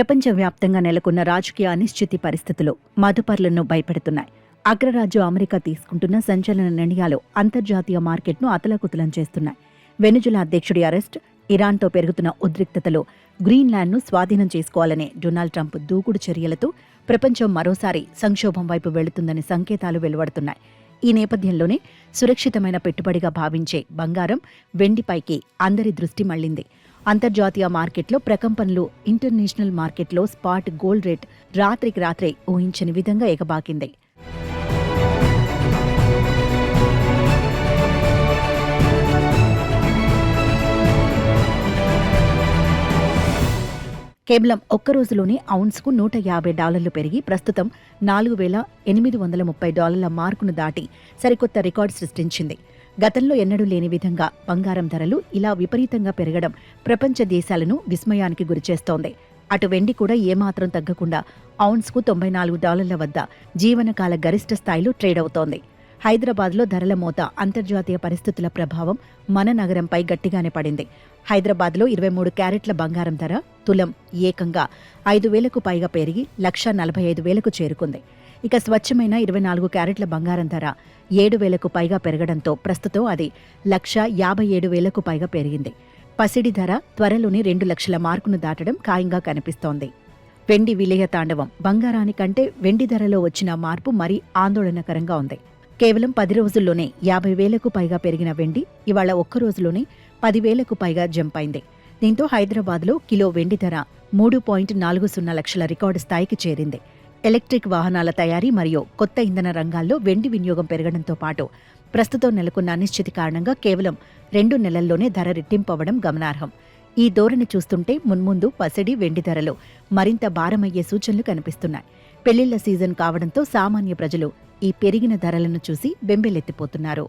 ప్రపంచవ్యాప్తంగా నెలకొన్న రాజకీయ అనిశ్చితి పరిస్థితులు మదుపర్లను భయపెడుతున్నాయి. అగ్రరాజ్యం అమెరికా తీసుకుంటున్న సంచలన నిర్ణయాలు అంతర్జాతీయ మార్కెట్ను అతలాకుతలం చేస్తున్నాయి. వెనుజులా అధ్యక్షుడి అరెస్ట్, ఇరాన్తో పెరుగుతున్న ఉద్రిక్తతలు, గ్రీన్లాండ్ను స్వాధీనం చేసుకోవాలనే డొనాల్డ్ ట్రంప్ దూకుడు చర్యలతో ప్రపంచం మరోసారి సంక్షోభం వైపు వెళుతుందని సంకేతాలు వెలువడుతున్నాయి. ఈ నేపథ్యంలోనే సురక్షితమైన పెట్టుబడిగా భావించే బంగారం, వెండిపైకి అందరి దృష్టి మళ్లింది. అంతర్జాతీయ మార్కెట్లో ప్రకంపనలు, ఇంటర్నేషనల్ మార్కెట్లో స్పాట్ గోల్డ్ రేట్ రాత్రికి రాత్రే ఊహించని విధంగా ఎగబాకింది. కేవలం ఒక్క రోజులోనే ఔన్స్కు $150 పెరిగి ప్రస్తుతం $4,830 మార్కును దాటి సరికొత్త రికార్డు సృష్టించింది. గతంలో ఎన్నడూ లేని విధంగా బంగారం ధరలు ఇలా విపరీతంగా పెరగడం ప్రపంచ దేశాలను విస్మయానికి గురిచేస్తోంది. అటు వెండి కూడా ఏమాత్రం తగ్గకుండా ఔన్స్కు $94 వద్ద జీవనకాల గరిష్ట స్థాయిలో ట్రేడ్ అవుతోంది. హైదరాబాద్లో ధరల మోత, అంతర్జాతీయ పరిస్థితుల ప్రభావం మన నగరంపై గట్టిగానే పడింది. హైదరాబాద్లో 23 క్యారెట్ల బంగారం ధర తులం ఏకంగా 5,000కు పైగా పెరిగి 1,45,000కు చేరుకుంది. ఇక స్వచ్ఛమైన 24 క్యారెట్ల బంగారం ధర 7,000కు పైగా పెరగడంతో ప్రస్తుతం అది 1,57,000కు పైగా పెరిగింది. పసిడి ధర త్వరలోనే 2 లక్షల మార్కును దాటడం ఖాయంగా కనిపిస్తోంది. వెండి విలయ తాండవం. బంగారానికంటే వెండి ధరలో వచ్చిన మార్పు మరీ ఆందోళనకరంగా ఉంది. కేవలం 10 రోజుల్లోనే 50,000కు పైగా పెరిగిన వెండి ఇవాళ ఒక్క రోజులోనే 10,000కు పైగా జంప్ అయింది. దీంతో హైదరాబాద్లో కిలో వెండి ధర 3.40 లక్షల రికార్డు స్థాయికి చేరింది. ఎలక్ట్రిక్ వాహనాల తయారీ మరియు కొత్త ఇంధన రంగాల్లో వెండి వినియోగం పెరగడంతో పాటు ప్రస్తుతం నెలకొన్న అనిశ్చితి కారణంగా కేవలం 2 నెలల్లోనే ధర రెట్టింపవడం గమనార్హం. ఈ ధోరణి చూస్తుంటే మున్ముందు పసిడి, వెండి ధరలు మరింత భారమయ్యే సూచనలు కనిపిస్తున్నాయి. పెళ్లిళ్ల సీజన్ కావడంతో సామాన్య ప్రజలు ఈ పెరిగిన ధరలను చూసి బెంబేలెత్తిపోతున్నారు.